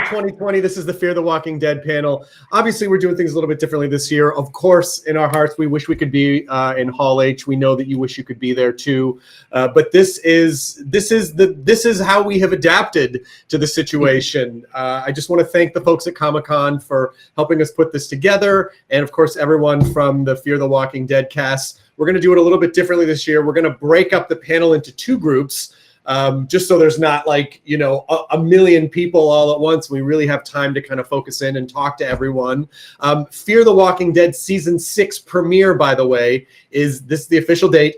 2020. This is the Fear the Walking Dead panel. Obviously, we're doing things a little bit differently this year. Of course, in our hearts, we wish we could be in Hall H. We know that you wish you could be there too. But this is how we have adapted to the situation. I just want to thank the folks at Comic-Con for helping us put this together, and of course, everyone from the Fear the Walking Dead cast. We're going to do it a little bit differently this year. We're going to break up the panel into two groups. Just so there's not like, a million people all at once. We really have time to kind of focus in and talk to everyone. Fear the Walking Dead Season 6 premiere, by the way, is the official date,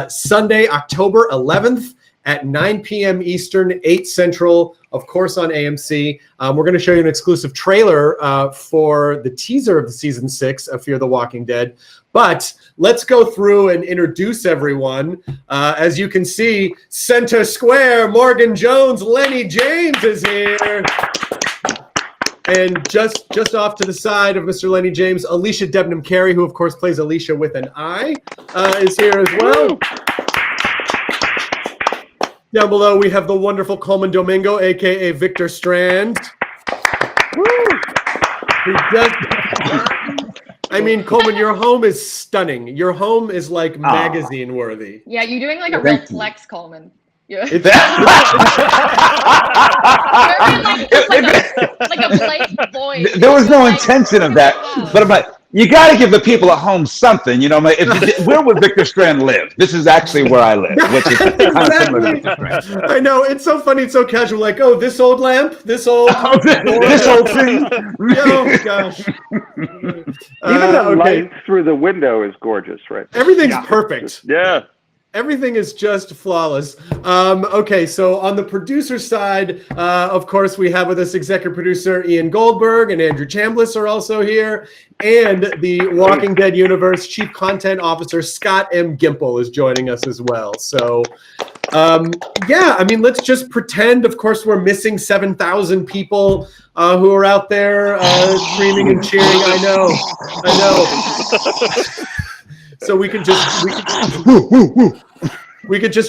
Sunday, October 11th at 9 p.m. Eastern, 8 Central, of course on AMC. We're going to show you an exclusive trailer for the teaser of the Season 6 of Fear the Walking Dead. But let's go through and introduce everyone. As you can see, center square, Morgan Jones, Lenny James is here. And just off to the side of Mr. Lenny James, Alicia Debnam-Carey, who of course plays Alicia with an I, is here as well. Down below, we have the wonderful Coleman Domingo, a.k.a. Victor Strand. Coleman, your home is stunning. Your home is like magazine worthy. Yeah, you're doing like a real flex, Coleman. Yeah. Like a Blake voice. There was no intention of that, but I'm like, you got to give the people at home something, where would Victor Strand live? This is actually where I live, which is kind of similar to Victor Strand. I know, it's so funny, it's so casual, like, this old lamp, this old this old thing. Oh gosh. Even the light through the window is gorgeous, right? Everything's perfect. Yeah. Everything is just flawless. Okay, so on the producer side, of course, we have with us executive producer Ian Goldberg and Andrew Chambliss are also here. And the Walking Dead Universe Chief Content Officer Scott M. Gimple is joining us as well. So, let's just pretend, of course, we're missing 7,000 people who are out there screaming and cheering. I know. So we could just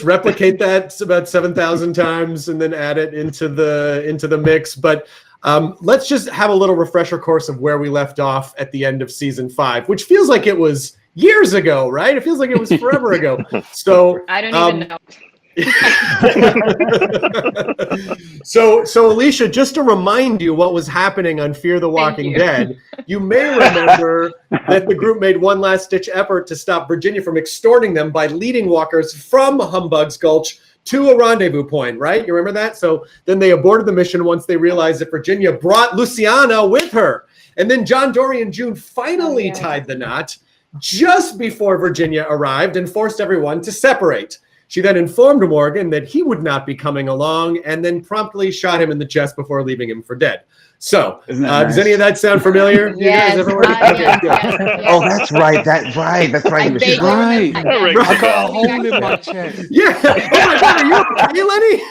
replicate that about 7,000 times and then add it into the mix. But let's just have a little refresher course of where we left off at the end of Season 5, which feels like it was years ago, right? It feels like it was forever ago. So I don't even know. So Alicia, just to remind you what was happening on Fear the Walking Dead, you may remember that the group made one last-ditch effort to stop Virginia from extorting them by leading walkers from Humbug's Gulch to a rendezvous point, right? You remember that? So then they aborted the mission once they realized that Virginia brought Luciana with her. And then John, Dory, and June finally tied the knot just before Virginia arrived and forced everyone to separate. She then informed Morgan that he would not be coming along and then promptly shot him in the chest before leaving him for dead. So, nice? Does any of that sound familiar? Yes. Yes. Oh, that's right. That's right. She's right. I got a hole in my chest. Yeah. Oh my God, are you Lenny?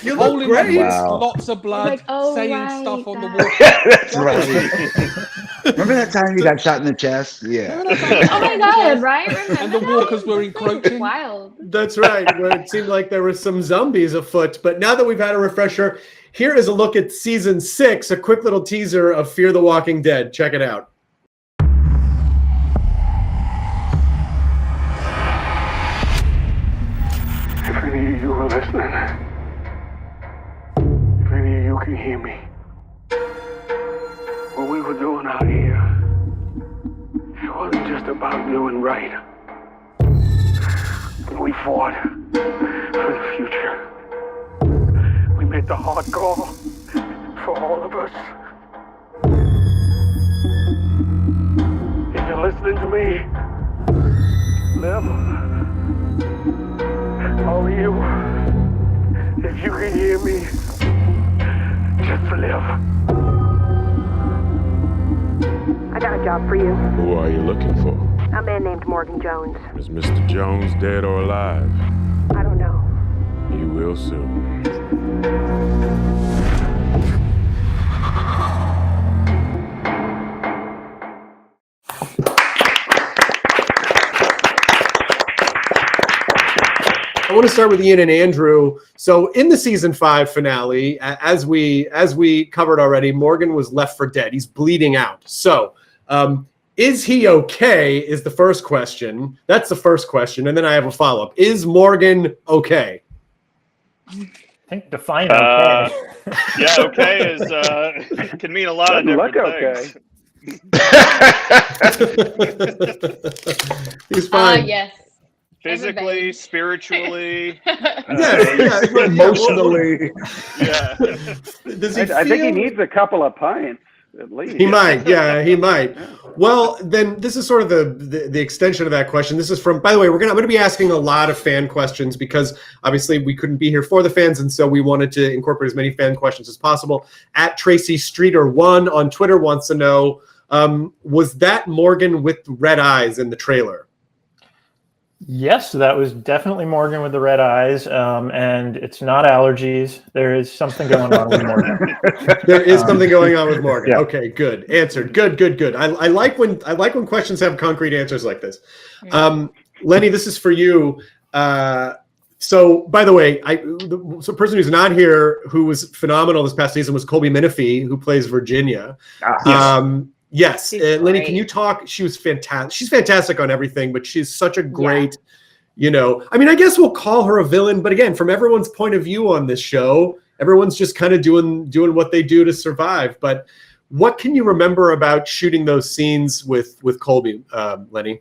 You look great. Wow. Lots of blood, saying stuff on the wall. That's right. Remember that time you got shot in the chest? Yeah. Oh my God, right? Remember And the walkers were encroaching. Wild. That's right. Well, it seemed like there were some zombies afoot. But now that we've had a refresher, here is a look at Season 6, a quick little teaser of Fear the Walking Dead. Check it out. If any of you are listening, if any of you can hear me, what we were doing out here, it wasn't just about doing right. We fought for the future. We made the hard call for all of us. If you're listening to me, live. All of you, if you can hear me, just live. I got a job for you. Who are you looking for? A man named Morgan Jones. Is Mr. Jones dead or alive? I don't know. You will soon. want to start with Ian and Andrew. So in the season 5 finale, as we covered already, Morgan was left for dead. He's bleeding out. So is he okay is the first question. That's the first question. And then I have a follow-up. Is Morgan okay? I think define okay. Yeah, okay is can mean a lot of different things. He's fine. Yes. Physically, spiritually, emotionally. Yeah. I think he needs a couple of pints at least. He might. He might. Well, then this is sort of the extension of that question. This is from, by the way, I'm going to be asking a lot of fan questions because obviously we couldn't be here for the fans, and so we wanted to incorporate as many fan questions as possible. At Tracy Streeter 1 on Twitter wants to know, was that Morgan with red eyes in the trailer? Yes, that was definitely Morgan with the red eyes, and it's not allergies. There is something going on with Morgan. There is something going on with Morgan. Yeah. Okay, good. Answered. Good. I like when questions have concrete answers like this. Lenny, this is for you. So, by the way, the person who's not here who was phenomenal this past season was Colby Minifie, who plays Virginia. Yes. Lenny, can you talk? She was fantastic. She's fantastic on everything, but she's such a great, I mean, I guess we'll call her a villain, but again, from everyone's point of view on this show, everyone's just kind of doing what they do to survive. But what can you remember about shooting those scenes with Colby, Lenny?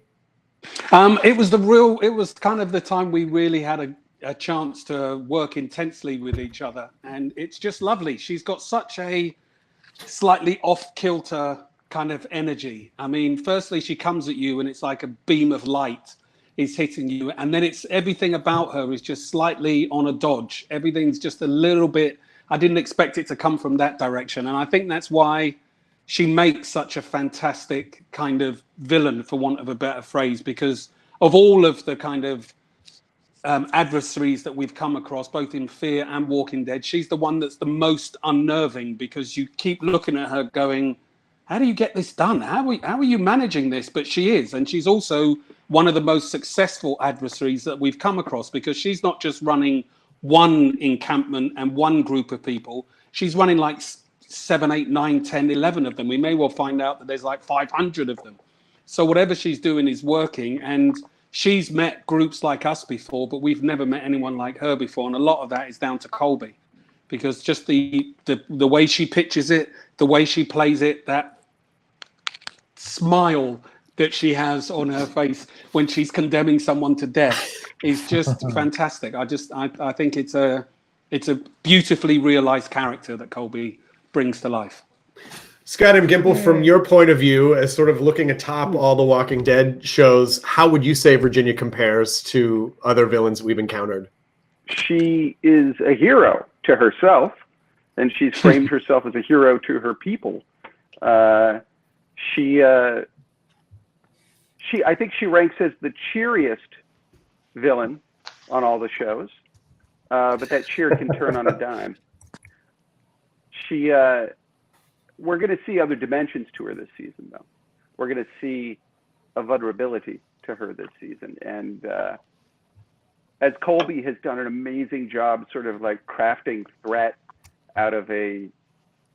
It was kind of the time we really had a chance to work intensely with each other. And it's just lovely. She's got such a slightly off-kilter kind of energy. I mean, firstly, she comes at you and it's like a beam of light is hitting you. And then it's everything about her is just slightly on a dodge. Everything's just a little bit, I didn't expect it to come from that direction. And I think that's why she makes such a fantastic kind of villain, for want of a better phrase, because of all of the kind of adversaries that we've come across, both in Fear and Walking Dead, she's the one that's the most unnerving, because you keep looking at her going, how do you get this done? How are you managing this? But she is. And she's also one of the most successful adversaries that we've come across, because she's not just running one encampment and one group of people. She's running like 7, 8, 9, 10, 11 of them. We may well find out that there's like 500 of them. So whatever she's doing is working. And she's met groups like us before, but we've never met anyone like her before. And a lot of that is down to Colby, because just the way she pitches it, the way she plays it, that smile that she has on her face when she's condemning someone to death is just fantastic. I think it's a beautifully realized character that Colby brings to life. Scott and Gimple, from your point of view, as sort of looking atop all the Walking Dead shows, how would you say Virginia compares to other villains we've encountered? She is a hero to herself, and she's framed herself as a hero to her people. I think she ranks as the cheeriest villain on all the shows, but that cheer can turn on a dime. We're going to see other dimensions to her this season, though. We're going to see a vulnerability to her this season. And as Colby has done an amazing job sort of like crafting threat out of a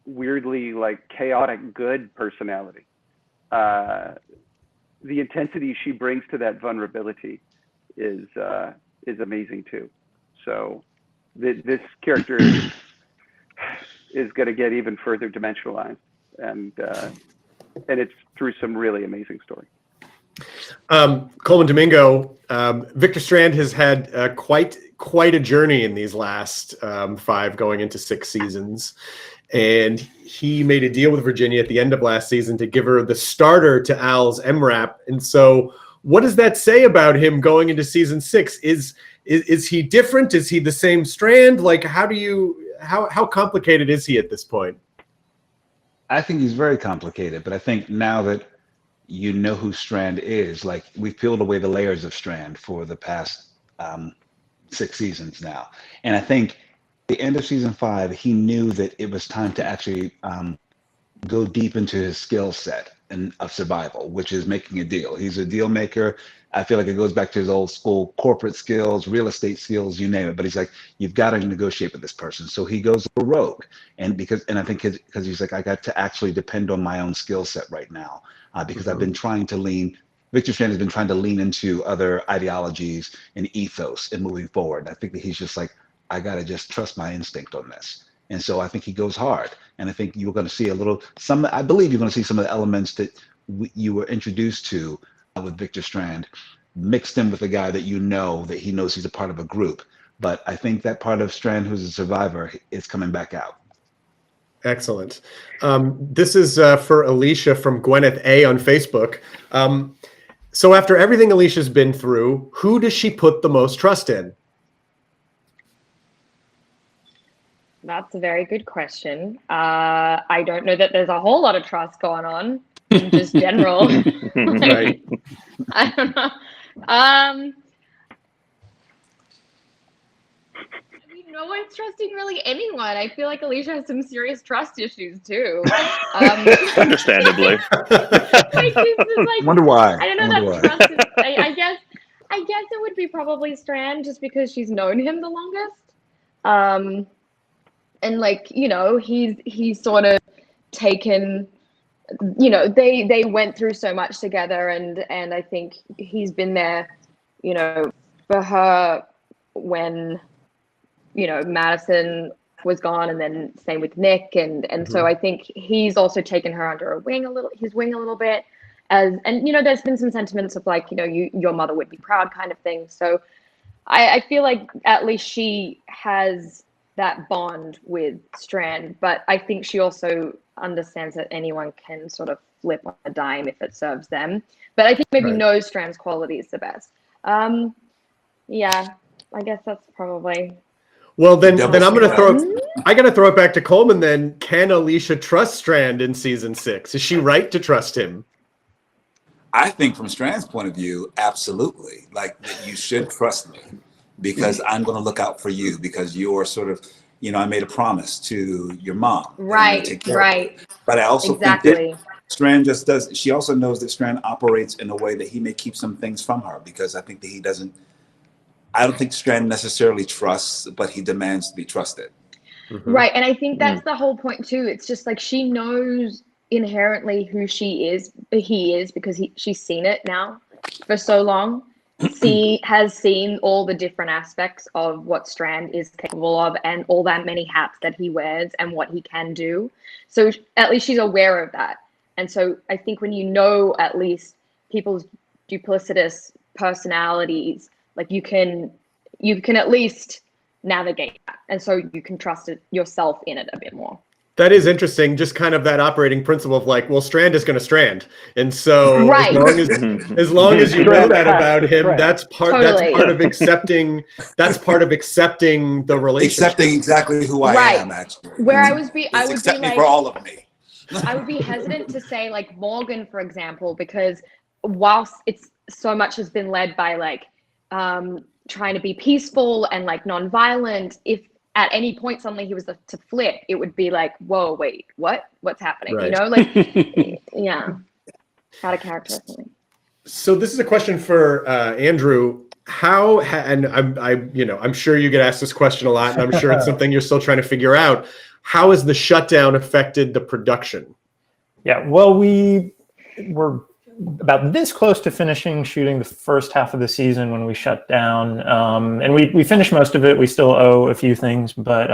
weirdly like chaotic good personality, the intensity she brings to that vulnerability is amazing too. So this character is going to get even further dimensionalized, and it's through some really amazing story. Coleman Domingo, Victor Strand has had quite a journey in these last 5 going into 6 seasons. And he made a deal with Virginia at the end of last season to give her the starter to Al's MRAP. And so what does that say about him going into season 6? Is he different? Is he the same Strand? Like, how complicated is he at this point? I think he's very complicated, but I think now that you know who Strand is, like, we've peeled away the layers of Strand for the past 6 seasons now. And I think the end of season 5, he knew that it was time to actually go deep into his skill set of survival, which is making a deal. He's a deal maker. I feel like it goes back to his old school corporate skills, real estate skills, you name it. But he's like, you've got to negotiate with this person. So he goes rogue. And I think because he's like, I got to actually depend on my own skill set right now, because I've been trying to Victor Strand has been trying to lean into other ideologies and ethos and moving forward. And I think that he's just like, I got to just trust my instinct on this. And so I think he goes hard. And I think you're going to see I believe you're going to see some of the elements that you were introduced to with Victor Strand mixed in with a guy that that he knows he's a part of a group. But I think that part of Strand who's a survivor is coming back out. Excellent. This is for Alicia from Gwyneth A on Facebook. So after everything Alicia's been through, who does she put the most trust in? That's a very good question. I don't know that there's a whole lot of trust going on in just general. Right. I don't know. No one's trusting really anyone. I feel like Alicia has some serious trust issues too. Understandably. Wonder why. I don't know that trust is, I guess it would be probably Strand just because she's known him the longest. And like, you know, he's sort of taken, you know, they went through so much together, and I think he's been there, you know, for her when, you know, Madison was gone, and then same with Nick, and so I think he's also taken her under his wing a little bit, and you know, there's been some sentiments of like, you know, your mother would be proud kind of thing. So I feel like at least she has that bond with Strand, but I think she also understands that anyone can sort of flip on a dime if it serves them. But I think maybe knows Strand's qualities the best. Yeah, I guess that's probably. Well, then I'm going to I got to throw it back to Coleman then. Can Alicia trust Strand in season 6? Is she right to trust him? I think from Strand's point of view, absolutely. Like, you should trust me because I'm going to look out for you, because you're sort of, you know, I made a promise to your mom. Right, right. But I also think that Strand she also knows that Strand operates in a way that he may keep some things from her, because I think that I don't think Strand necessarily trusts, but he demands to be trusted. Right. And I think that's the whole point too. It's just like she knows inherently who he is, because she's seen it now for so long. She has seen all the different aspects of what Strand is capable of, and all that many hats that he wears and what he can do. So at least she's aware of that. And so I think when you know at least people's duplicitous personalities, like you can at least navigate that, and so you can trust yourself in it a bit more. That is interesting, just kind of that operating principle of like, well, Strand is going to Strand, and so as long as you know that about him, that's part of accepting. That's part of accepting the relationship. Accepting exactly who I am, actually. Where I would be accept me like, for all of me. I would be hesitant to say like Morgan, for example, because whilst it's so much has been led by like trying to be peaceful and like non-violent, if at any point suddenly he was to flip, it would be like, whoa, wait, what's happening? You know, like yeah, out of character or something. So this is a question for Andrew. And I'm sure you get asked this question a lot, and I'm sure it's something you're still trying to figure out. How has the shutdown affected the production? Yeah, well, we were about this close to finishing shooting the first half of the season when we shut down, and we finished most of it. We still owe a few things, but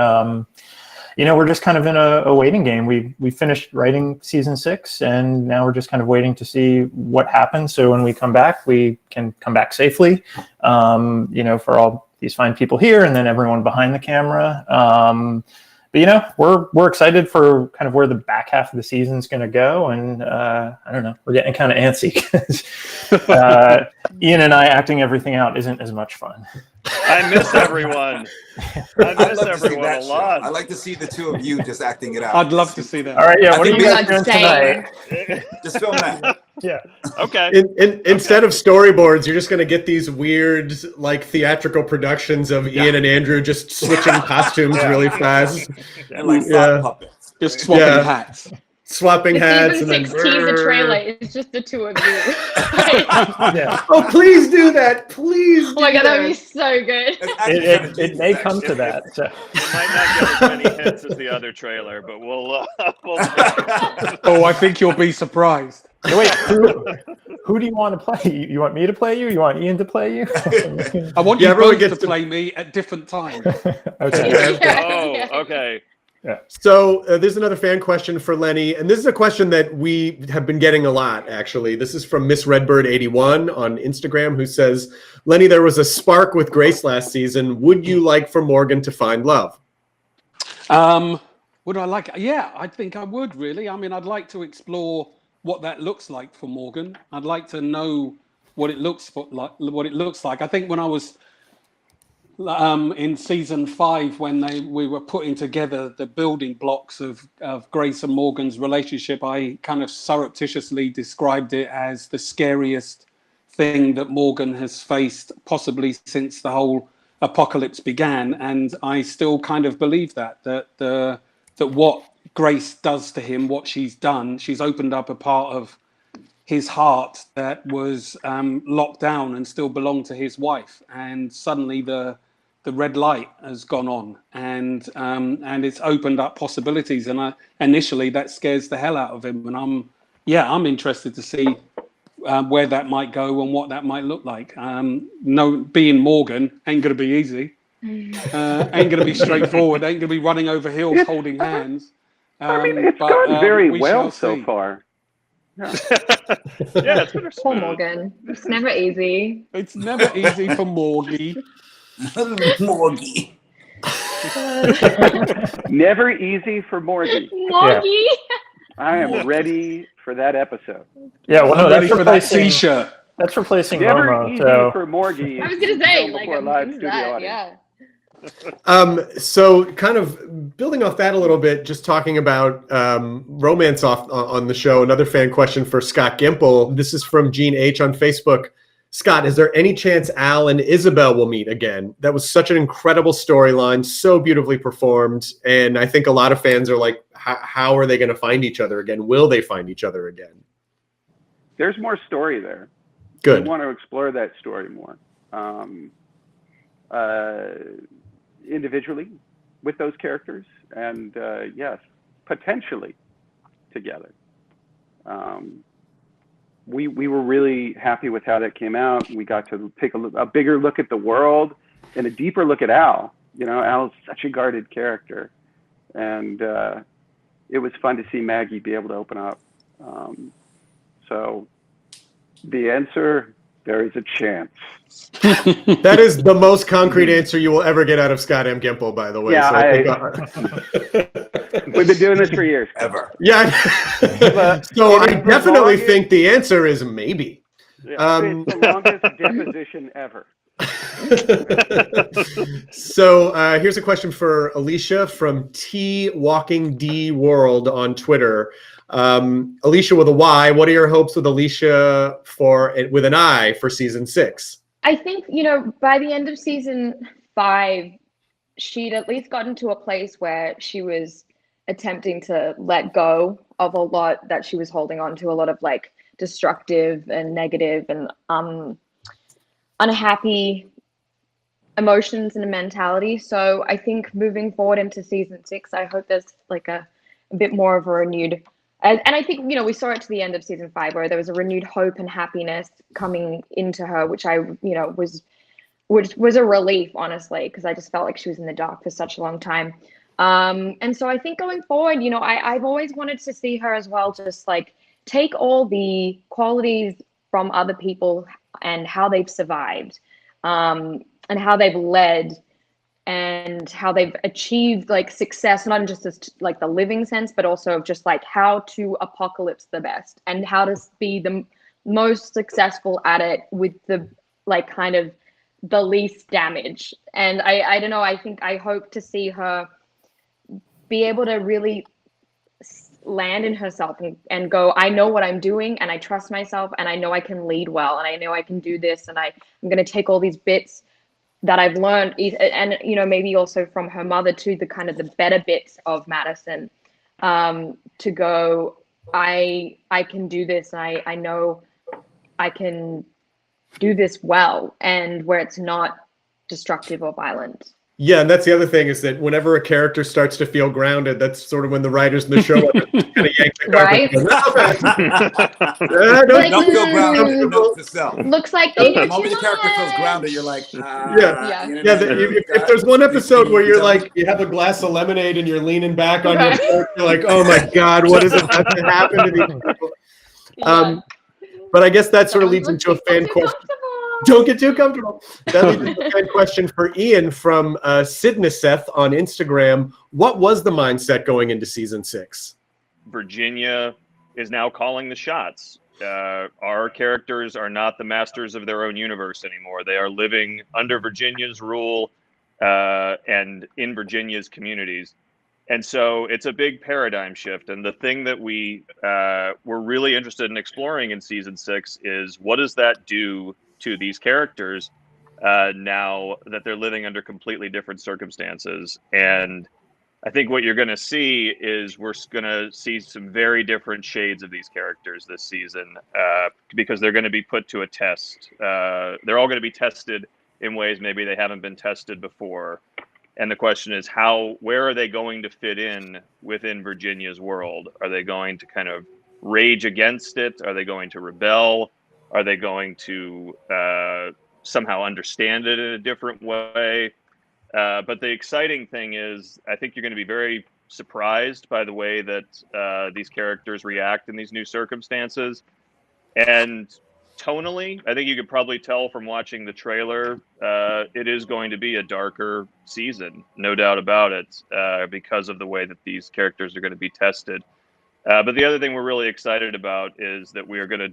we're just kind of in a waiting game. We finished writing season 6, and now we're just kind of waiting to see what happens. So when we come back, we can come back safely, for all these fine people here, and then everyone behind the camera. But we're excited for kind of where the back half of the season's going to go, and I don't know, we're getting kind of antsy because Ian and I acting everything out isn't as much fun. I miss everyone. I miss everyone a lot. I like to see the two of you just acting it out. I'd love to see that. All right, yeah. What are you guys doing tonight? Just film that. Yeah. Okay. Instead of storyboards, you're just going to get these weird, like, theatrical productions of Ian and Andrew just switching costumes really fast. And like sock puppets. Just swapping hats. swapping The hats. season And 6 teaser trailer is just the two of you. Yeah. Oh, please do that. Please do Oh my god, that would be that. so good. It may come to that. So. It might not get as many hits as the other trailer, but we'll Oh, I think you'll be surprised. No, wait, who do you want to play? You want me to play you? You want Ian to play you? I want Yeah, you everyone both gets to to- play me at different times. Okay. Oh, okay. So there's another fan question for Lenny, and this is a question that we have been getting a lot, actually. This is from Miss Redbird81 on Instagram, who says, Lenny, there was a spark with Grace last season. Would you like for Morgan to find love? Would I like? Yeah, I think I would, really. I mean, I'd like to explore what that looks like for Morgan. I'd like to know what it looks like. I think when I was in season 5, when we were putting together the building blocks of Grace and Morgan's relationship, I kind of surreptitiously described it as the scariest thing that Morgan has faced possibly since the whole apocalypse began. And I still kind of believe that what Grace does to him, what she's done, she's opened up a part of his heart that was locked down and still belonged to his wife. And suddenly the red light has gone on, and it's opened up possibilities. And initially that scares the hell out of him. And I'm interested to see where that might go and what that might look like. Being Morgan ain't going to be easy. Ain't going to be straightforward. Ain't going to be running over hills holding hands. I mean, it's gone very we well shall so see. far. Yeah. Yeah, it's been Poor smooth. Morgan. It's never easy. It's never easy for Morgie. Morgie. Never easy for Morgie. Morgie. I am ready for that episode. Yeah, well, no, I'm ready that's for that replacing, T-shirt. that's replacing Never Momo. easy So for Morgie. I was gonna say, like, before a I'm live into studio that, audience. yeah. So kind of building off that a little bit, just talking about romance on the show. Another fan question for Scott Gimple. This is from Gene H on Facebook. Scott, is there any chance Al and Isabel will meet again? That was such an incredible storyline, so beautifully performed. And I think a lot of fans are like, how are they going to find each other again? Will they find each other again? There's more story there. Good. We want to explore that story more. Individually with those characters, and yes, potentially together. We were really happy with how that came out. We got to take a bigger look at the world and a deeper look at Al. You know, Al's such a guarded character, and it was fun to see Maggie be able to open up. So the answer, there is a chance. That is the most concrete answer you will ever get out of Scott M. Gimple, by the way. Yeah, So we've been doing this for years. Ever. yeah. So I definitely think the answer is maybe. Yeah, it's the longest deposition ever. So here's a question for Alicia from T Walking D World on Twitter. Alicia with a Y, what are your hopes with Alicia with an I for season 6? I think, you know, by the end of season 5, she'd at least gotten to a place where she was attempting to let go of a lot that she was holding on to, a lot of like destructive and negative and unhappy emotions and mentality. So I think moving forward into season 6, I hope there's like a bit more of a renewed, and I think, you know, we saw it to the end of season 5 where there was a renewed hope and happiness coming into her, which I, you know, was a relief, honestly, because I just felt like she was in the dark for such a long time. And so I think going forward, you know, I've always wanted to see her as well, just like take all the qualities from other people and how they've survived, and how they've led, and how they've achieved like success, not just as like the living sense, but also just like how to apocalypse the best and how to be the most successful at it with the like kind of the least damage. And I don't know, I hope to see her be able to really land in herself and go, I know what I'm doing and I trust myself and I know I can lead well and I know I can do this, and I'm going to take all these bits that I've learned, and, you know, maybe also from her mother too, the kind of the better bits of Madison, to go, I can do this. I know I can do this well, and where it's not destructive or violent. Yeah, and that's the other thing is that whenever a character starts to feel grounded, that's sort of when the writers in the show kind of yank the Right? Don't feel grounded. Note to self. Looks like the moment your character feels grounded, you're like, if there's one episode where you're like, you have a glass of lemonade and you're leaning back on your porch, you're like, oh my God, what is about to happen to these people? But I guess that sort of leads into a fan question. Don't get too comfortable. That leads into a fan question for Ian from Sidneseth on Instagram. What was the mindset going into season 6? Virginia is now calling the shots. Our characters are not the masters of their own universe anymore. They are living under Virginia's rule and in Virginia's communities. And so it's a big paradigm shift. And the thing that we're really interested in exploring in season 6 is, what does that do to these characters now that they're living under completely different circumstances? And I think what you're going to see is we're going to see some very different shades of these characters this season because they're going to be put to a test. They're all going to be tested in ways maybe they haven't been tested before. And the question is, where are they going to fit in within Virginia's world? Are they going to kind of rage against it? Are they going to rebel? Are they going to somehow understand it in a different way? But the exciting thing is, I think you're going to be very surprised by the way that these characters react in these new circumstances. And tonally, I think you could probably tell from watching the trailer, it is going to be a darker season, no doubt about it, because of the way that these characters are going to be tested. But the other thing we're really excited about is that we are going to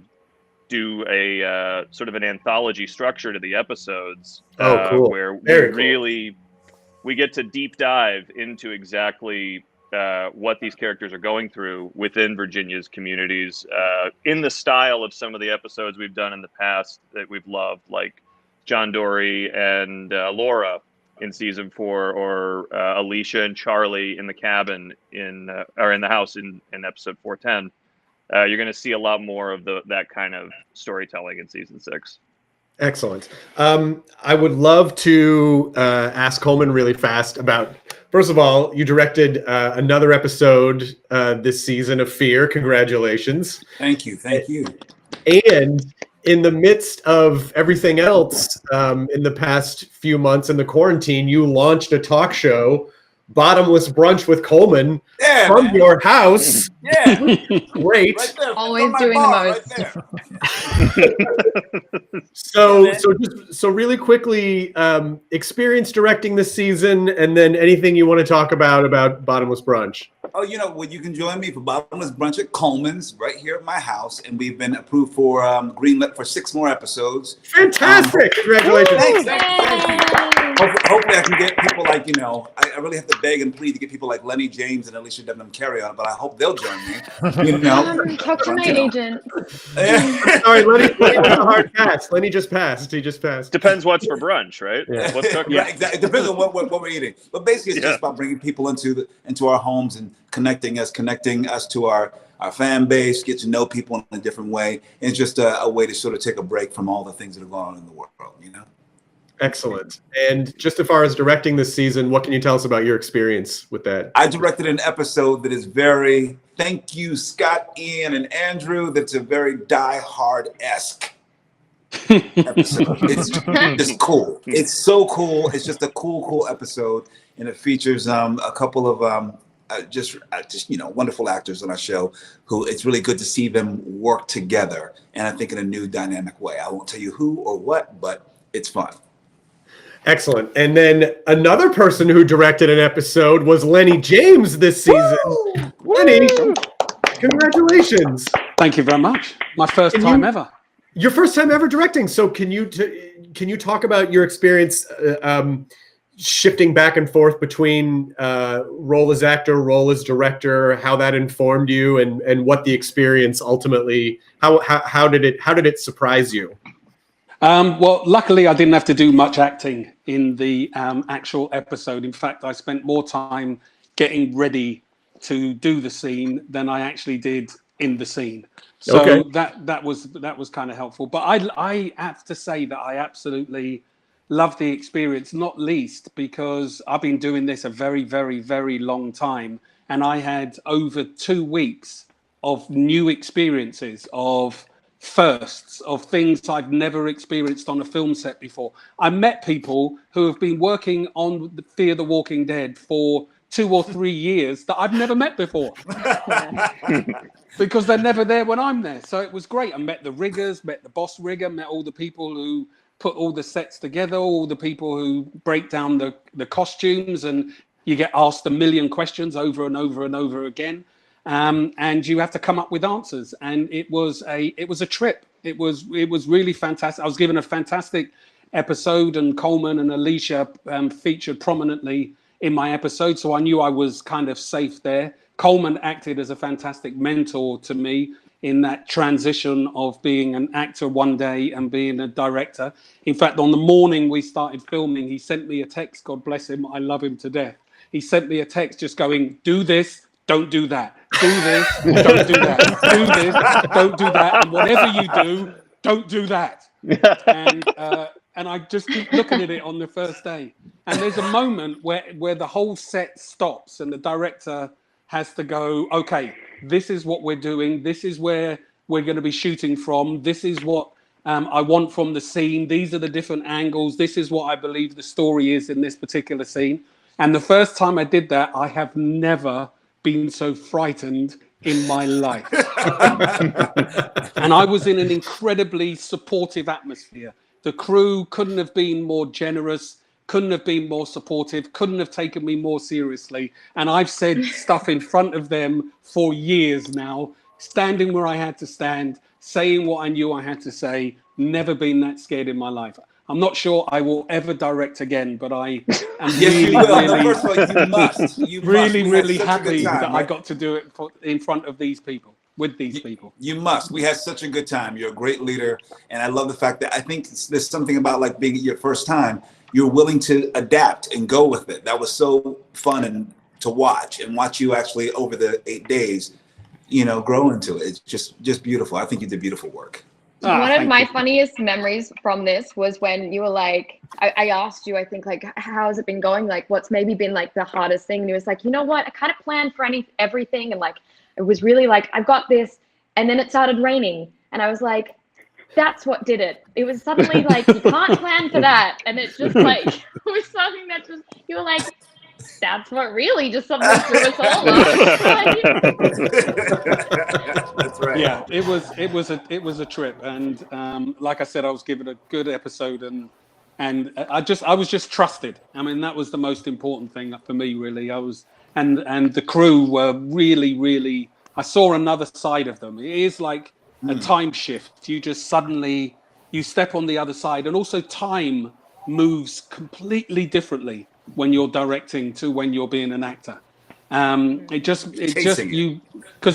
do a sort of an anthology structure to the episodes. Cool. Where we get to deep dive into exactly what these characters are going through within Virginia's communities, in the style of some of the episodes we've done in the past that we've loved, like John Dory and Laura in season 4, or Alicia and Charlie in the cabin or in the house in episode 410. You're going to see a lot more of that kind of storytelling in season 6. Excellent. I would love to ask Coleman really fast about, first of all, you directed another episode this season of Fear. Congratulations. Thank you. And in the midst of everything else, in the past few months in the quarantine, you launched a talk show, Bottomless Brunch with Coleman, from your house. Yeah. Great. Right there. Always doing the most. So really quickly, experience directing this season, and then anything you want to talk about Bottomless Brunch. Oh, you can join me for Bottomless Brunch at Coleman's right here at my house, and we've been approved for greenlit for 6 more episodes. Fantastic! Congratulations! Thank you. Hopefully, I can get people like I really have to beg and plead to get people like Lenny James and Alicia debnam-carey on, but I hope they'll join me. Talk to my agent. Sorry, Lenny was a hard pass. Lenny just passed. He just passed. Depends what's for brunch, right? Yeah. What's cooking? Yeah, exactly. It depends on what we're eating. But basically, it's just about bringing people into our homes and connecting us to our fan base, get to know people in a different way. And it's just a way to sort of take a break from all the things that are going on in the world, Excellent. And just as far as directing this season, what can you tell us about your experience with that? I directed an episode that is very, thank you, Scott, Ian, and Andrew, that's a very Die Hard-esque episode. It's just cool. It's so cool. It's just a cool episode. And it features a couple of just wonderful actors on our show who it's really good to see them work together. And I think in a new dynamic way. I won't tell you who or what, but it's fun. Excellent. And then another person who directed an episode was Lenny James this season. Woo! Lenny, congratulations. Thank you very much. My first time ever. Your first time ever directing. So can you talk about your experience shifting back and forth between role as actor, role as director, how that informed you, and what the experience ultimately, how did it surprise you? Well, luckily, I didn't have to do much acting in the actual episode. In fact, I spent more time getting ready to do the scene than I actually did in the scene. So Okay. that was kind of helpful. But I have to say that I absolutely love the experience, not least because I've been doing this a very, very, very long time. And I had over 2 weeks of new experiences, of firsts, of things I've never experienced on a film set before. I met people who have been working on Fear the Walking Dead for 2 or 3 years that I've never met before. Because they're never there when I'm there. So it was great. I met the riggers, met the boss rigger, met all the people who put all the sets together, all the people who break down the costumes, and you get asked a million questions over and over and over again. And you have to come up with answers. And it was a trip. It was really fantastic. I was given a fantastic episode, and Coleman and Alicia featured prominently in my episode. So I knew I was kind of safe there. Coleman acted as a fantastic mentor to me in that transition of being an actor one day and being a director. In fact, on the morning we started filming, he sent me a text, God bless him, I love him to death. He sent me a text just going, do this, don't do that. Do this, don't do that. Do this, don't do that. And whatever you do, don't do that. And I just keep looking at it on the first day. And there's a moment where the whole set stops and the director has to go, okay, this is what we're doing. This is where we're going to be shooting from. This is what I want from the scene. These are the different angles. This is what I believe the story is in this particular scene. And the first time I did that, I have never been so frightened in my life. And I was in an incredibly supportive atmosphere. The crew couldn't have been more generous, couldn't have been more supportive, couldn't have taken me more seriously. And I've said stuff in front of them for years now, standing where I had to stand, saying what I knew I had to say, never been that scared in my life. I'm not sure I will ever direct again, but I am really happy that I got to do it in front of these people, with these people. You must. We had such a good time. You're a great leader. And I love the fact that I think there's something about like being your first time, you're willing to adapt and go with it. That was so fun and to watch you actually over the 8 days, grow into it. It's just beautiful. I think you did beautiful work. One of my funniest memories from this was when you were like, I asked you, I think, like, how has it been going? Like, what's maybe been like the hardest thing? And he was like, you know what? I kind of planned for everything. And like, it was really like, I've got this. And then it started raining. And I was like, that's what did it. It was suddenly like, you can't plan for that. And it's just like, it was something that just, you were like, that's what really just suddenly threw us all off. That's right. Yeah, it was a trip. And like I said, I was given a good episode and I was just trusted. I mean, that was the most important thing for me, really. And the crew were really, really, I saw another side of them. It is like a time shift. You just suddenly, you step on the other side, and also time moves completely differently when you're directing to when you're being an actor. Because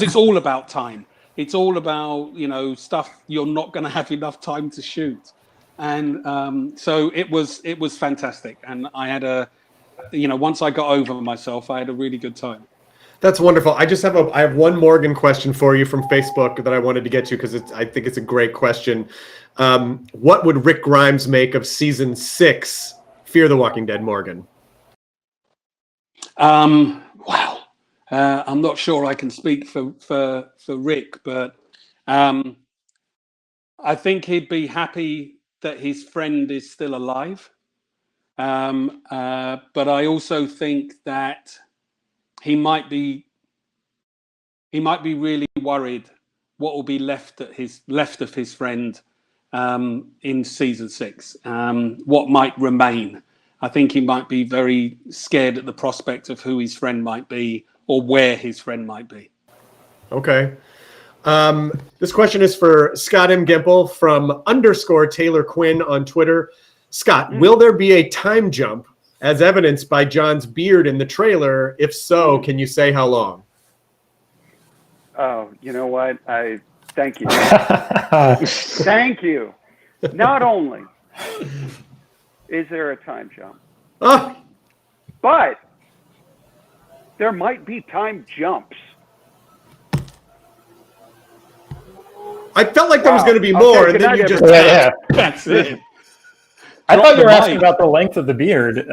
it's all about time. It's all about, stuff you're not going to have enough time to shoot. And so it was fantastic. And I had once I got over myself, I had a really good time. That's wonderful. I have one Morgan question for you from Facebook that I wanted to get to because I think it's a great question. What would Rick Grimes make of season 6, Fear the Walking Dead, Morgan? Wow. I'm not sure I can speak for Rick, but I think he'd be happy that his friend is still alive. But I also think that he might be really worried what will be left of his friend in season 6. What might remain. I think he might be very scared at the prospect of who his friend might be or where his friend might be. Okay. This question is for Scott M. Gimple from _Taylor Quinn on Twitter. Scott, will there be a time jump as evidenced by John's beard in the trailer? If so, can you say how long? Oh, you know what? Thank you. Thank you. Not only is there a time jump, but there might be time jumps. I felt like there was Wow. going to be more, Okay, and then good you night, just. Yeah. That's it. I Drop thought you the were asking mic. about the length of the beard.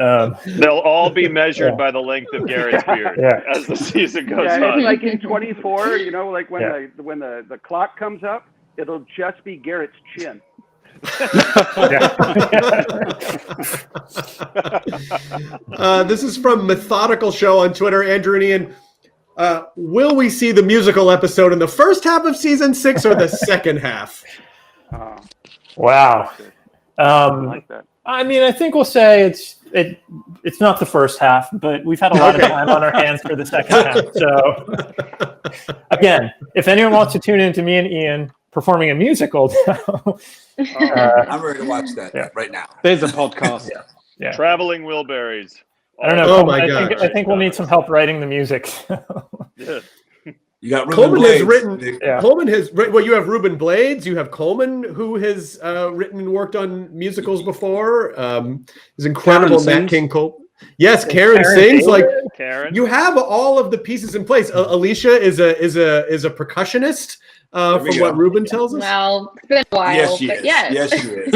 They'll all be measured Yeah. by the length of Garrett's beard Yeah. as the season goes Yeah, on. it's like in 24, you know, like when Yeah. the clock comes up, it'll just be Garrett's chin. This is from Methodical Show on Twitter. Andrew and Ian, will we see the musical episode in the first half of season 6 or the second half? Wow. I like that. I mean, I think we'll say it's not the first half, but we've had a lot of time on our hands for the second half. So, again, if anyone wants to tune in to me and Ian performing a musical, I'm ready to watch that right now. There's a podcast. Yeah. Traveling Wilburys. I don't know. Oh Coleman, my I think we'll need some help writing the music. Yeah. You got Ruben Coleman Blades. has written. Yeah. Coleman has. Well, you have Ruben Blades. You have Coleman, who has written and worked on musicals before. Is incredible. Karen Nat sings. King Cole. Yes, Karen Karen sings. Taylor? Like Karen. you have all of the pieces in place. Alicia is a percussionist. From we what go. Ruben tells us. Well, it's been a while, Yes, she but is. yes. Yes, she is.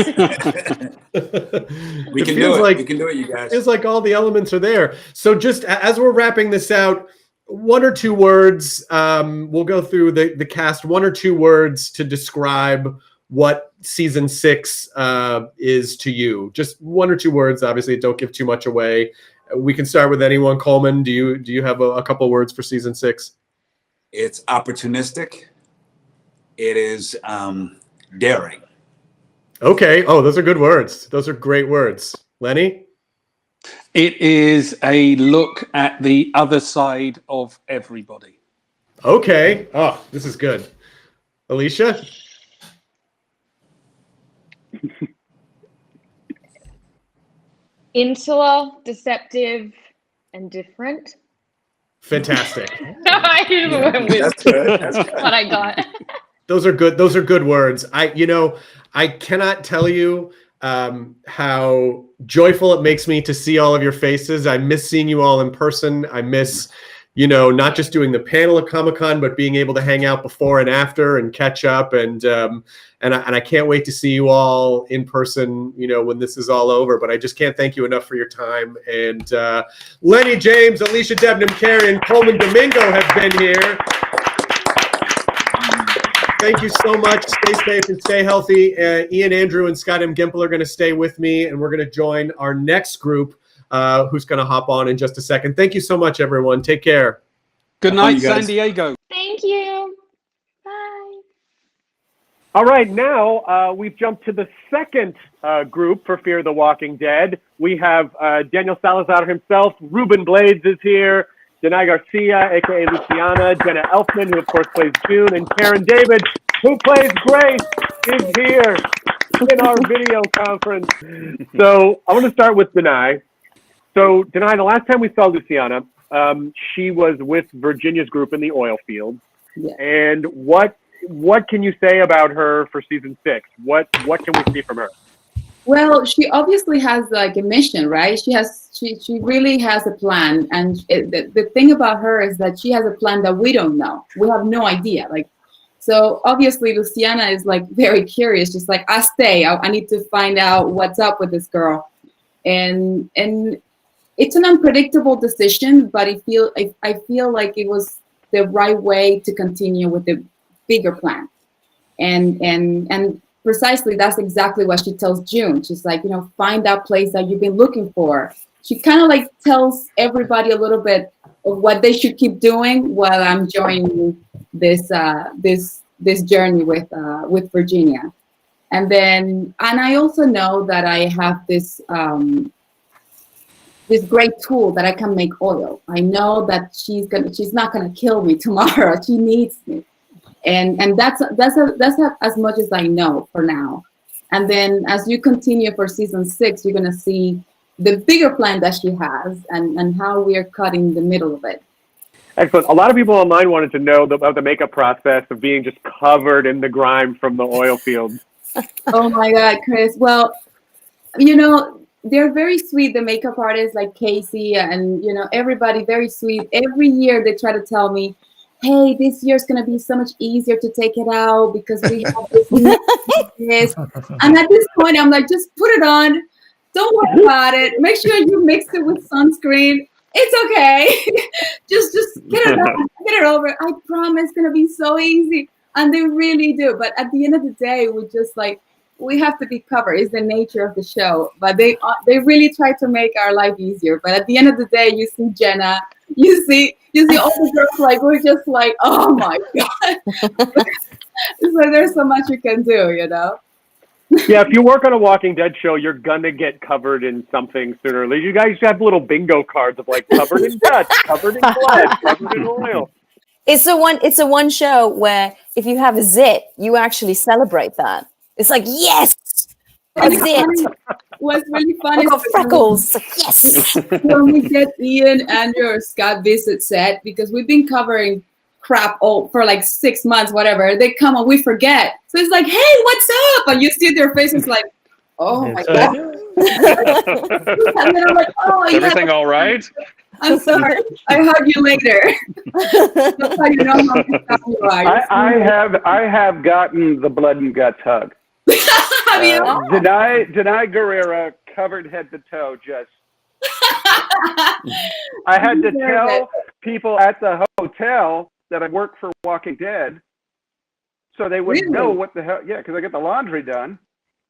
We It can feels do it. like- We can do it, you guys. It's like all the elements are there. So just as we're wrapping this out, one or two words. We'll go through the cast. One or two words to describe what season 6 is to you. Just one or two words. Obviously, don't give too much away. We can start with anyone. Coleman, do you have a couple words for season 6? It's opportunistic. It is daring. Okay. Oh, those are good words. Those are great words. Lenny? It is a look at the other side of everybody. Okay. Oh, this is good. Alicia? Insular, deceptive, and different. Fantastic. I just went with That's good. That's good. what I got. Those are good. Those are good words. I cannot tell you how joyful it makes me to see all of your faces. I miss seeing you all in person. I miss, not just doing the panel at Comic-Con, but being able to hang out before and after and catch up. And I can't wait to see you all in person, when this is all over. But I just can't thank you enough for your time. And Lenny James, Alicia Debnam-Carey, and Coleman Domingo have been here. Thank you so much. Stay safe and stay healthy. Ian, Andrew, and Scott M. Gimple are going to stay with me, and we're going to join our next group who's going to hop on in just a second. Thank you so much, everyone. Take care. Good Have fun, night, you guys. San Diego. Thank you. Bye. All right, now we've jumped to the second group for Fear the Walking Dead. We have Daniel Salazar himself, Ruben Blades is here, Denai Garcia, a.k.a. Luciana, Jenna Elfman, who of course plays June, and Karen David, who plays Grace, is here in our video conference. So I want to start with Denai. So Denai, the last time we saw Luciana, she was with Virginia's group in the oil field. Yeah. And what can you say about her for season 6? What can we see from her? Well, she obviously has like a mission, right? She really has a plan, and the thing about her is that she has a plan that we don't know. We have no idea. So obviously Luciana is like very curious, just like I need to find out what's up with this girl, and it's an unpredictable decision, but I feel like it was the right way to continue with the bigger plan, and precisely that's exactly what she tells June. She's like, find that place that you've been looking for. She kind of like tells everybody a little bit of what they should keep doing while I'm joining this journey with Virginia. And I also know that I have this great tool that I can make oil. I know that she's not gonna kill me tomorrow. She needs me. And that's as much as I know for now. And then as you continue for season 6, you're gonna see the bigger plan that she has and how we are cutting the middle of it. Excellent. A lot of people online wanted to know about the makeup process of being just covered in the grime from the oil field. Oh my God, Chris. Well, they're very sweet. The makeup artists like Casey and everybody very sweet. Every year they try to tell me, hey, this year's gonna be so much easier to take it out because we have this. And at this point, I'm like, just put it on. Don't worry about it. Make sure you mix it with sunscreen. It's okay. just get it done, get it over. I promise it's gonna be so easy. And they really do. But at the end of the day, we have to be covered. It's the nature of the show. But they really try to make our life easier. But at the end of the day, you see Jenna, you see all the girls we're just like, oh my God. So there's so much you can do, Yeah, if you work on a Walking Dead show, you're gonna get covered in something sooner or later. You guys have little bingo cards of covered in guts, covered in blood, covered in oil. It's a one show where if you have a zit, you actually celebrate that. It's like, yes, a zit. What's really funny I got freckles. Yes. When we get Ian, Andrew, or Scott visit set, because we've been covering crap for 6 months, whatever. They come and we forget. So it's like, hey, what's up? And you see their faces like, oh my God. And then I'm like, oh, Is everything all right? I'm sorry. I hug you later. That's how you know how much stuff you are. I have gotten the blood and guts hug. Have you? Denai Guerrera, covered head to toe, just. I had to tell people at the hotel that I work for Walking Dead, so they would know what the hell. Yeah, because I get the laundry done.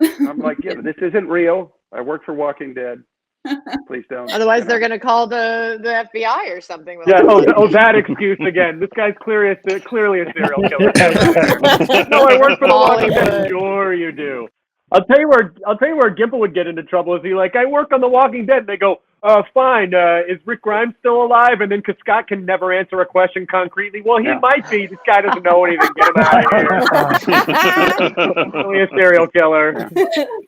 I'm like, yeah, this isn't real. I work for Walking Dead. Please don't. Otherwise, they're going to call the FBI or something. Yeah. That excuse again. This guy's clearly a serial killer. No, I work for the Walking Dead. Sure, you do. I'll tell you where Gimple would get into trouble. Is he I work on The Walking Dead? And they go, fine. Is Rick Grimes still alive? And then because Scott can never answer a question concretely. Well, he might be. This guy doesn't know anything. Get him out of here. Only a serial killer.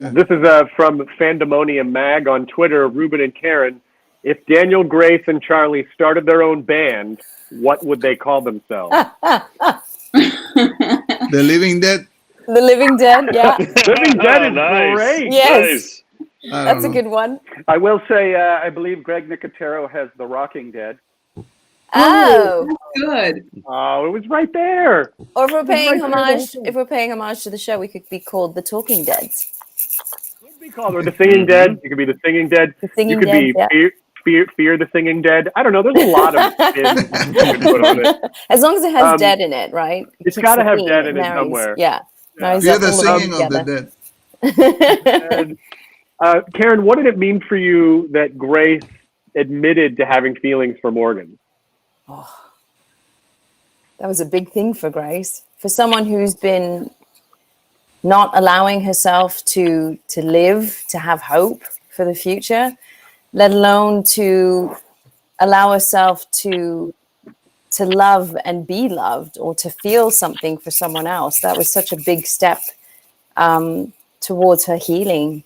This is from Fandemonium Mag on Twitter. Ruben and Karen. If Daniel, Grace, and Charlie started their own band, what would they call themselves? The Living Dead. The Living Dead, yeah. Living Dead is great. Yes. Nice. That's a good one. I will say, I believe Greg Nicotero has The Rocking Dead. Oh, good. Oh, it was right there. Or if we're paying homage to the show, we could be called the Talking Deads. Could be called or the Singing Dead. You could be the Singing Dead. The Singing you could Dead, be Fear the Singing Dead. I don't know. There's a lot of spins you can put on it. As long as it has dead in it, right? It's got to have dead in it somewhere. Yeah. Fear the Singing of the Dead. And, Karen, what did it mean for you that Grace admitted to having feelings for Morgan? Oh, that was a big thing for Grace. For someone who's been not allowing herself to live, to have hope for the future, let alone to allow herself to love and be loved or to feel something for someone else. That was such a big step towards her healing.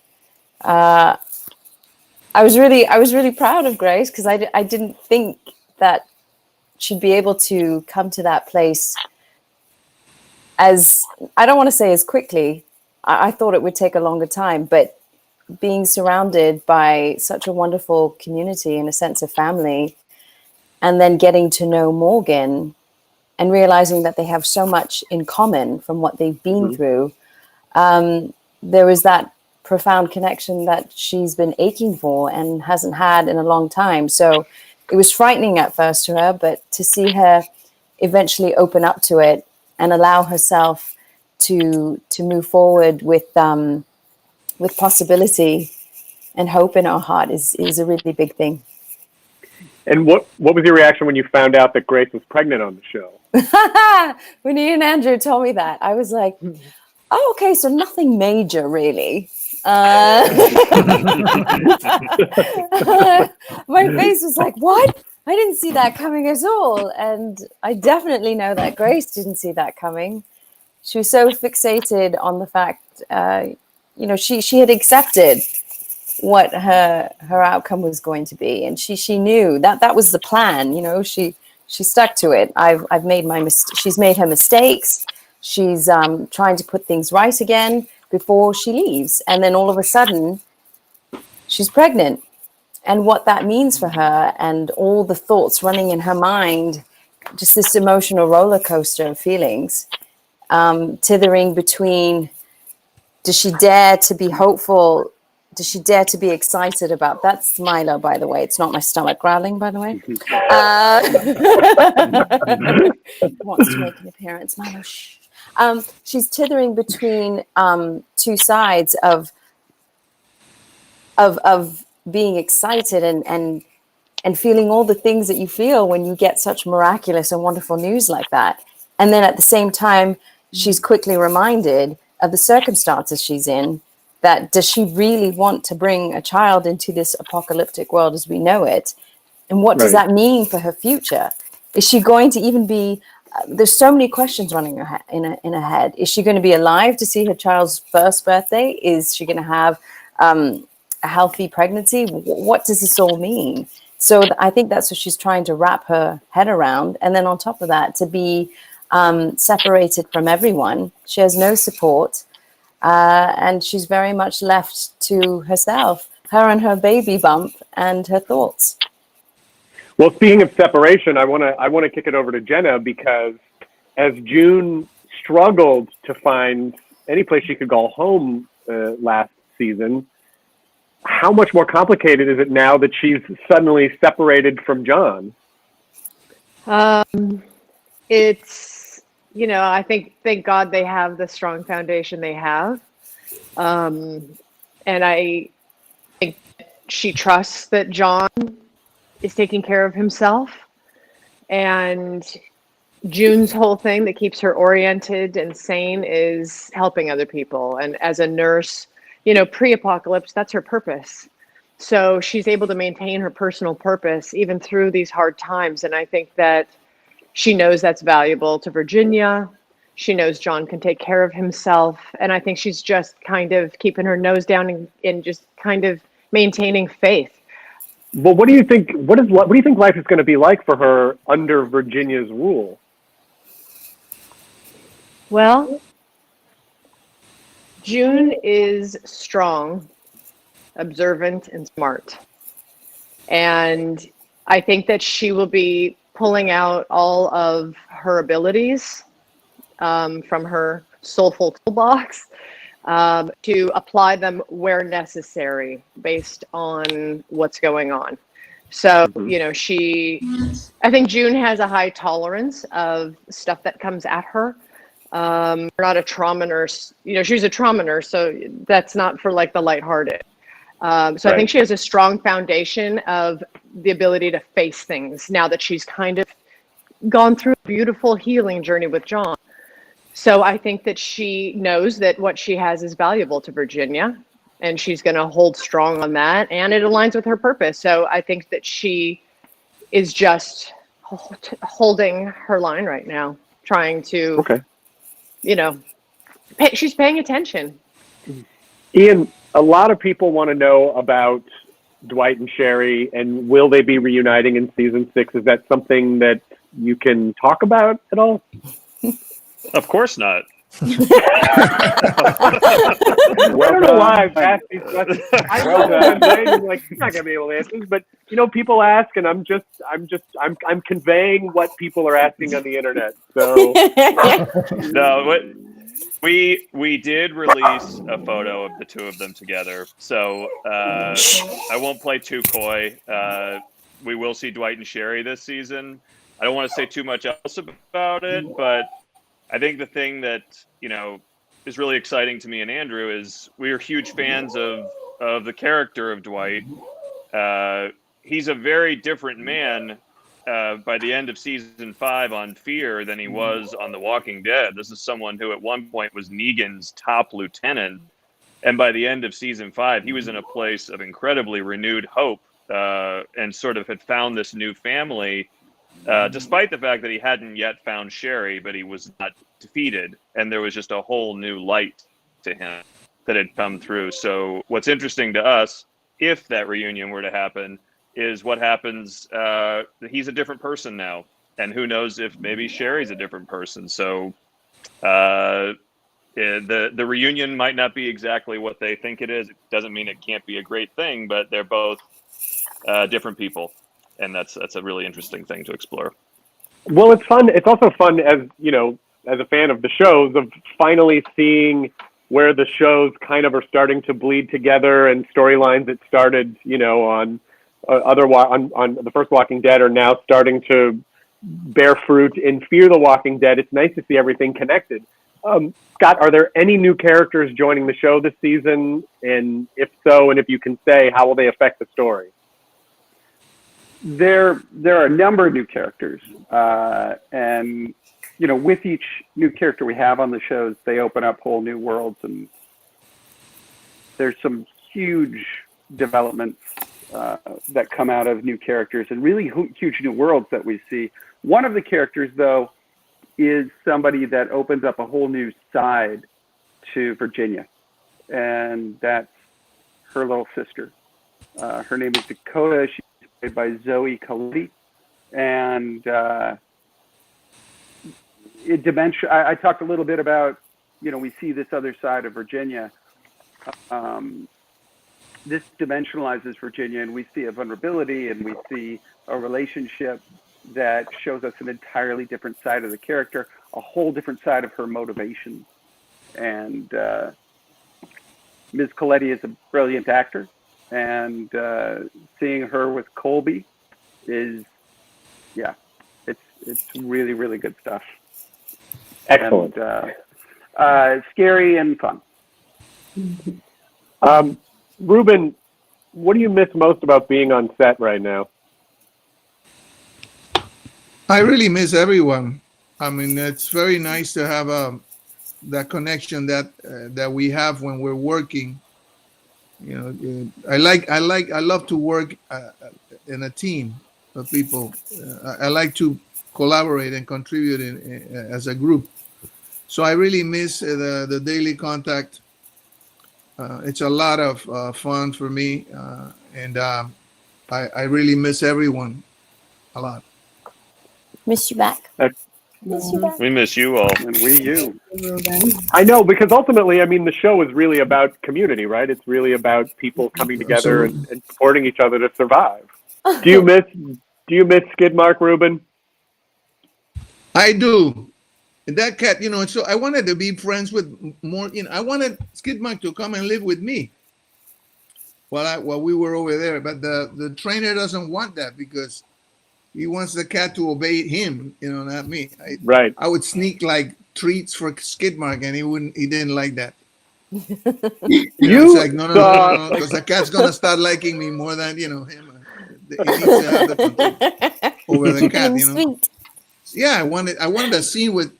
I was really proud of Grace because I didn't think that she'd be able to come to that place as, I don't want to say as quickly. I thought it would take a longer time, but being surrounded by such a wonderful community and a sense of family, and then getting to know Morgan and realizing that they have so much in common from what they've been through, there was that profound connection that she's been aching for and hasn't had in a long time. So it was frightening at first to her, but to see her eventually open up to it and allow herself to move forward with possibility and hope in her heart is a really big thing. And what was your reaction when you found out that Grace was pregnant on the show? When Ian and Andrew told me that, I was like, oh, okay, so nothing major, really. My face was like, what? I didn't see that coming at all. And I definitely know that Grace didn't see that coming. She was so fixated on the fact, she had accepted what her outcome was going to be, and she knew that was the plan. She stuck to it. I've made she's made her mistakes. She's trying to put things right again before she leaves, and then all of a sudden she's pregnant, and what that means for her, and all the thoughts running in her mind, just this emotional roller coaster of feelings, tithering between, does she dare to be hopeful? Does she dare to be excited about, that's Milo, by the way. It's not my stomach growling, by the way. Wants to make an appearance. Milo, shh. She's tithering between two sides of being excited and feeling all the things that you feel when you get such miraculous and wonderful news like that. And then at the same time, she's quickly reminded of the circumstances she's in, that does she really want to bring a child into this apocalyptic world as we know it? And what does that mean for her future? Is she going to even be, there's so many questions running in her head. Is she going to be alive to see her child's first birthday? Is she going to have a healthy pregnancy? What does this all mean? So I think that's what she's trying to wrap her head around. And then on top of that, to be separated from everyone. She has no support. And she's very much left to herself, her and her baby bump and her thoughts. Well, speaking of separation, I want to kick it over to Jenna, because as June struggled to find any place she could call home last season, how much more complicated is it now that she's suddenly separated from John? It's, I think, thank God they have the strong foundation they have. And I think she trusts that John is taking care of himself. And June's whole thing that keeps her oriented and sane is helping other people. And as a nurse, pre-apocalypse, that's her purpose. So she's able to maintain her personal purpose even through these hard times. And I think that she knows that's valuable to Virginia. She knows John can take care of himself. And I think she's just kind of keeping her nose down and just kind of maintaining faith. Well, what do you think life is going to be like for her under Virginia's rule? Well, June is strong, observant, and smart. And I think that she will be pulling out all of her abilities from her soulful toolbox to apply them where necessary based on what's going on. So, I think June has a high tolerance of stuff that comes at her. We're not a trauma nurse. She's a trauma nurse, so that's not for like the lighthearted. I think she has a strong foundation of the ability to face things now that she's kind of gone through a beautiful healing journey with John. So I think that she knows that what she has is valuable to Virginia, and she's going to hold strong on that, and it aligns with her purpose. So I think that she is just holding her line right now, trying to, she's paying attention. Ian, a lot of people want to know about Dwight and Sherry, and will they be reuniting in season 6? Is that something that you can talk about at all? Of course not. Well, I don't know why I've asked these questions. I'm like, you're not gonna be able to answer this, but people ask, and I'm conveying what people are asking on the internet. So no, we did release a photo of the two of them together. So I won't play too coy. We will see Dwight and Sherry this season. I don't want to say too much else about it, but I think the thing that, is really exciting to me and Andrew is we are huge fans of the character of Dwight. He's a very different man by the end of season 5 on Fear than he was on The Walking Dead. This is someone who at one point was Negan's top lieutenant. And by the end of season 5, he was in a place of incredibly renewed hope and sort of had found this new family. Despite the fact that he hadn't yet found Sherry, but he was not defeated, and there was just a whole new light to him that had come through. So what's interesting to us, if that reunion were to happen, is what happens. He's a different person now, and who knows if maybe Sherry's a different person. So The reunion might not be exactly what they think it is. It doesn't mean it can't be a great thing, but they're both different people, and that's a really interesting thing to explore. Well, it's fun. It's also fun as, you know, as a fan of the shows, of finally seeing where the shows kind of are starting to bleed together, and storylines that started, you know, on on the first Walking Dead are now starting to bear fruit in Fear the Walking Dead. It's nice to see everything connected. Scott, are there any new characters joining the show this season? And if so, and if you can say, how will they affect the story? There are a number of new characters, and you know, with each new character we have on the shows, they open up whole new worlds, and there's some huge developments that come out of new characters, and really huge new worlds that we see. One of the characters, though, is somebody that opens up a whole new side to Virginia, and that's her little sister. Her name is Dakota. She's played by Zoe Coletti, and I talked a little bit about, you know, we see this other side of Virginia. This dimensionalizes Virginia, and we see a vulnerability, and we see a relationship that shows us an entirely different side of the character, a whole different side of her motivation. And Ms. Coletti is a brilliant actor, and seeing her with Colby is, yeah, it's really, really good stuff. Excellent. And, scary and fun. Ruben, what do you miss most about being on set right now? I really miss everyone. I mean, it's very nice to have that connection that we have when we're working. You know, I love to work in a team of people. I like to collaborate and contribute as a group. So I really miss the daily contact. It's a lot of fun for me, and I really miss everyone a lot. Miss you back. Miss you back. We miss you all. And we you. I know, because ultimately, I mean, the show is really about community, right? It's really about people coming together and supporting each other to survive. Do you miss Skidmark, Ruben? I do. And that cat, you know, so I wanted to be friends with more, you know, I wanted Skidmark to come and live with me while we were over there. But the trainer doesn't want that, because he wants the cat to obey him, you know, not me. Right. I would sneak like treats for Skidmark, and he didn't like that. It's like, no, because the cat's gonna start liking me more than, you know, him. He needs to have the control over the cat, you know. Sweet. Yeah, I wanted a scene with,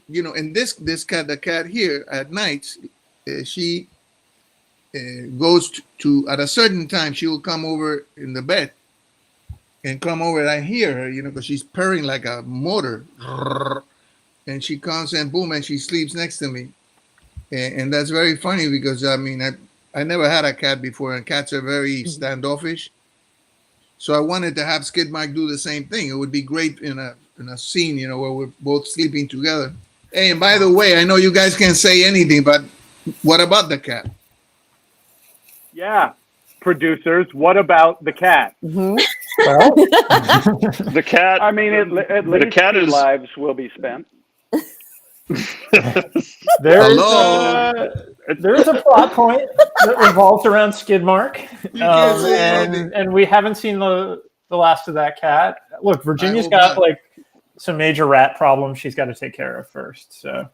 you know, and this cat, the cat here at night, she goes to at a certain time, she will come over in the bed and come over, and I hear her, you know, because she's purring like a motor, and she comes and boom, and she sleeps next to me, and that's very funny, because I mean, I never had a cat before, and cats are very standoffish, so I wanted to have Skidmark do the same thing. It would be great in a scene, you know, where we're both sleeping together. Hey, and by the way, I know you guys can't say anything, but what about the cat? Yeah, producers, what about the cat? Mm-hmm. Well, The cat. I mean, at least cat 2 is- lives will be spent. there's a plot point that revolves around Skidmark, can't say anything. and we haven't seen the last of that cat. Look, Virginia's hope got not. like some major rat problems she's got to take care of first. So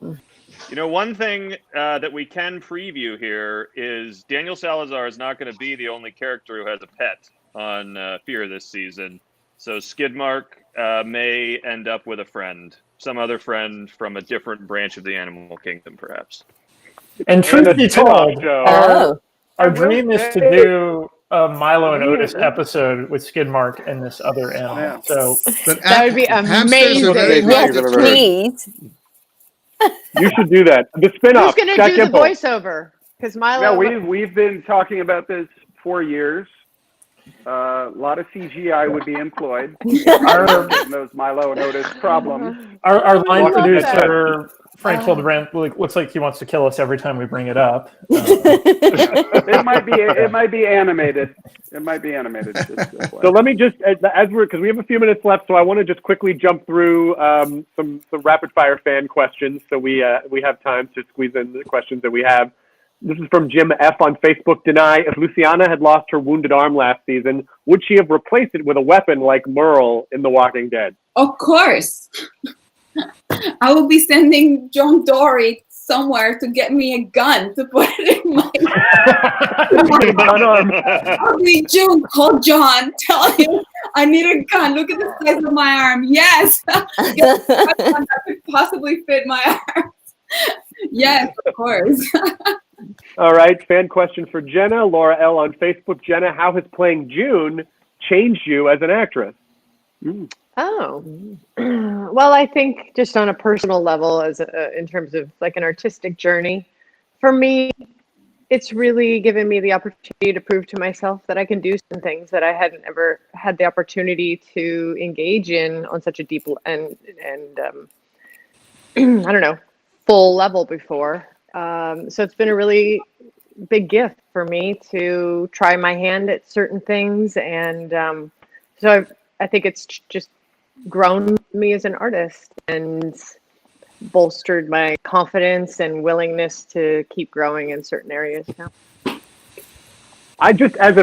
You know, one thing that we can preview here is Daniel Salazar is not going to be the only character who has a pet on Fear this season. So Skidmark may end up with a friend, some other friend from a different branch of the animal kingdom, perhaps. And truth be told, Oh. our dream is to do a Milo and Otis episode with Skidmark and this other animal. Yeah. So But That would be hamsters are very amazing. hard Yes, to train. please. You should do that. The Who's spin-off. going to Scott do the Gimple. voiceover? Because Milo. Yeah, we've been talking about this for years, A lot of CGI would be employed. Our, Those Milo notice problems. our line Love producer, Frank Hildebrand, looks like he wants to kill us every time we bring it up. It might be animated. It might be animated. So let me just, because we have a few minutes left, so I want to just quickly jump through some rapid fire fan questions, so we have time to squeeze in the questions that we have. This is from Jim F on Facebook. Deny, if Luciana had lost her wounded arm last season, would she have replaced it with a weapon like Merle in The Walking Dead? Of course. I will be sending John Dory somewhere to get me a gun to put it in my gun arm. I'll be June, call John, tell him I need a gun. Look at the size of my arm. Yes. That could possibly fit my arm. Yes, of course. All right, fan question for Jenna. Laura L on Facebook. Jenna, how has playing June changed you as an actress? Oh, well, I think just on a personal level, in terms of like an artistic journey, for me, it's really given me the opportunity to prove to myself that I can do some things that I hadn't ever had the opportunity to engage in on such a deep and I don't know, full level before. So it's been a really big gift for me to try my hand at certain things, and so I think it's just grown me as an artist and bolstered my confidence and willingness to keep growing in certain areas now. I just, as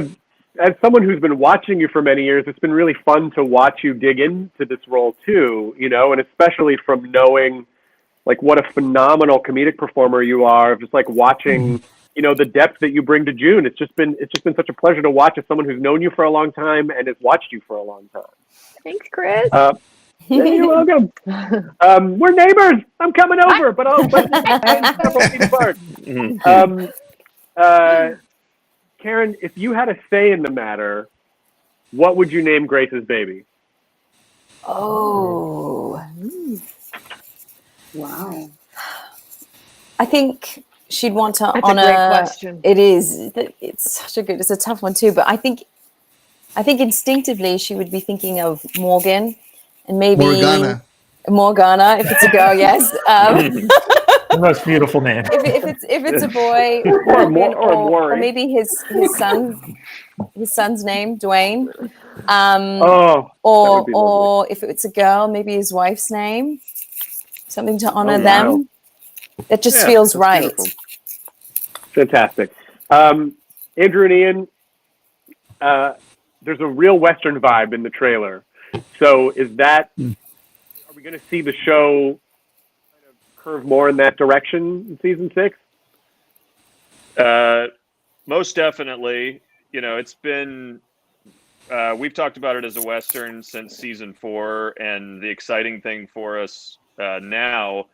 someone who's been watching you for many years, it's been really fun to watch you dig into this role too, you know, and especially from knowing like what a phenomenal comedic performer you are, just like watching, you know, the depth that you bring to June. It's just been such a pleasure to watch as someone who's known you for a long time and has watched you for a long time. Thanks, Chris. You're welcome. We're neighbors. I'm coming over, but several feet apart. Karen, if you had a say in the matter, what would you name Grace's baby? Oh. Wow. I think she'd want to That's honor. a great question. It is. It's a tough one too. But I think instinctively she would be thinking of Morgan, and maybe Morgana if it's a girl. Yes. The most beautiful name. If it's a boy, or maybe his son's name, Dwayne. Or if it's a girl, maybe his wife's name. Something to honor them. It just feels right. Beautiful. Fantastic. Andrew and Ian, there's a real Western vibe in the trailer. So are we going to see the show kind of curve more in that direction in season 6? Most definitely. You know, it's been, we've talked about it as a Western since season 4, and the exciting thing for us now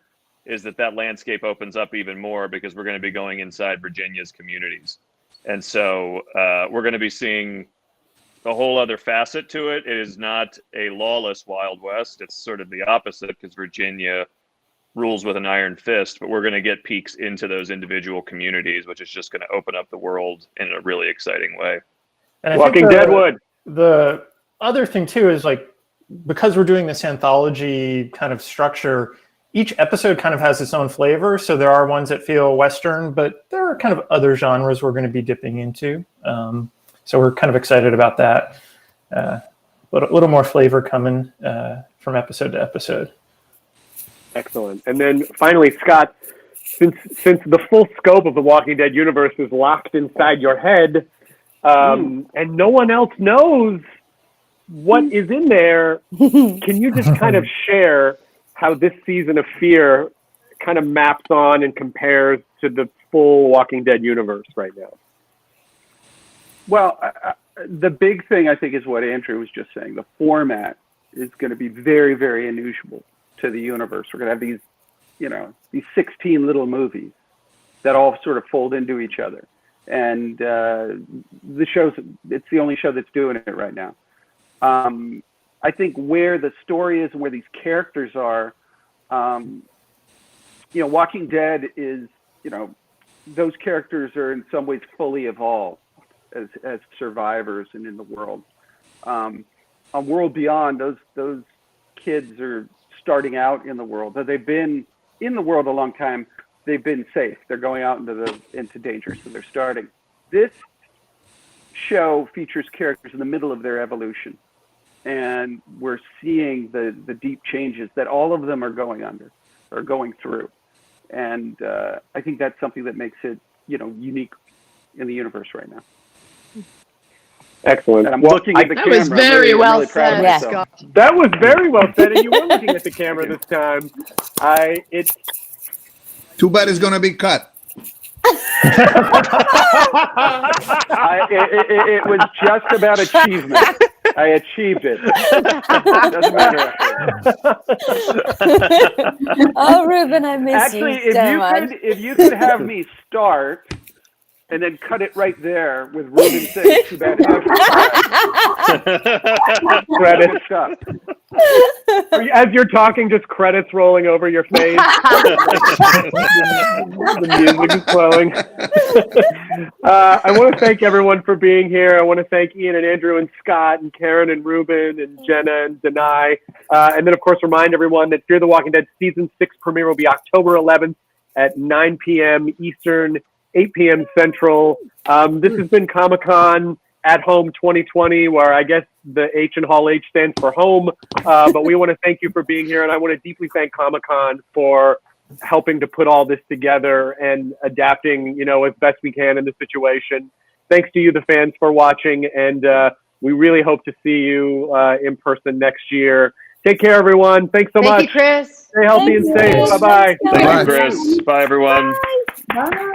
is that landscape opens up even more because we're going to be going inside Virginia's communities. And so we're going to be seeing a whole other facet to it. It is not a lawless Wild West. It's sort of the opposite because Virginia rules with an iron fist, but we're going to get peeks into those individual communities, which is just going to open up the world in a really exciting way. And Walking Deadwood. The other thing too is like, because we're doing this anthology kind of structure, each episode kind of has its own flavor. So there are ones that feel Western, but there are kind of other genres we're going to be dipping into. So we're kind of excited about that. A little more flavor coming from episode to episode. Excellent. And then finally, Scott, since the full scope of the Walking Dead universe is locked inside your head, and no one else knows what is in there, can you just kind of share how this season of Fear kind of maps on and compares to the full Walking Dead universe right now? Well, the big thing I think is what Andrew was just saying. The format is going to be very, very unusual to the universe. We're going to have these, you know, these 16 little movies that all sort of fold into each other. And it's the only show that's doing it right now. I think where the story is and where these characters are, you know, Walking Dead is, you know, those characters are in some ways fully evolved. as survivors and in the world. On World Beyond, those kids are starting out in the world. Though they've been in the world a long time, they've been safe. They're going out into danger, so they're starting. This show features characters in the middle of their evolution, and we're seeing the deep changes that all of them are going through. And I think that's something that makes it, unique in the universe right now. Excellent. And I'm looking at the camera. That was very well said, Yeah. Scott. That was very well said, and you were looking at the camera this time. It's Too bad it's gonna be cut. it was just about achievement. I achieved it. Doesn't matter. Oh, Ruben, I miss Actually, you so much. if you could have me start and then cut it right there with Ruben saying too bad. credits. As you're talking, just credits rolling over your face. The music is flowing. I want to thank everyone for being here. I want to thank Ian and Andrew and Scott and Karen and Ruben and Jenna and Denai. And then, of course, remind everyone that Fear the Walking Dead Season 6 premiere will be October 11th at 9 p.m. Eastern, 8 p.m. Central. This has been Comic-Con at Home 2020, where I guess the H in Hall H stands for home. But we want to thank you for being here, and I want to deeply thank Comic-Con for helping to put all this together and adapting, as best we can in the situation. Thanks to you, the fans, for watching, and we really hope to see you in person next year. Take care, everyone. Thanks so much. Thank you, Chris. Stay healthy and safe. Bye-bye. Thank you, Chris. Bye, everyone. Bye.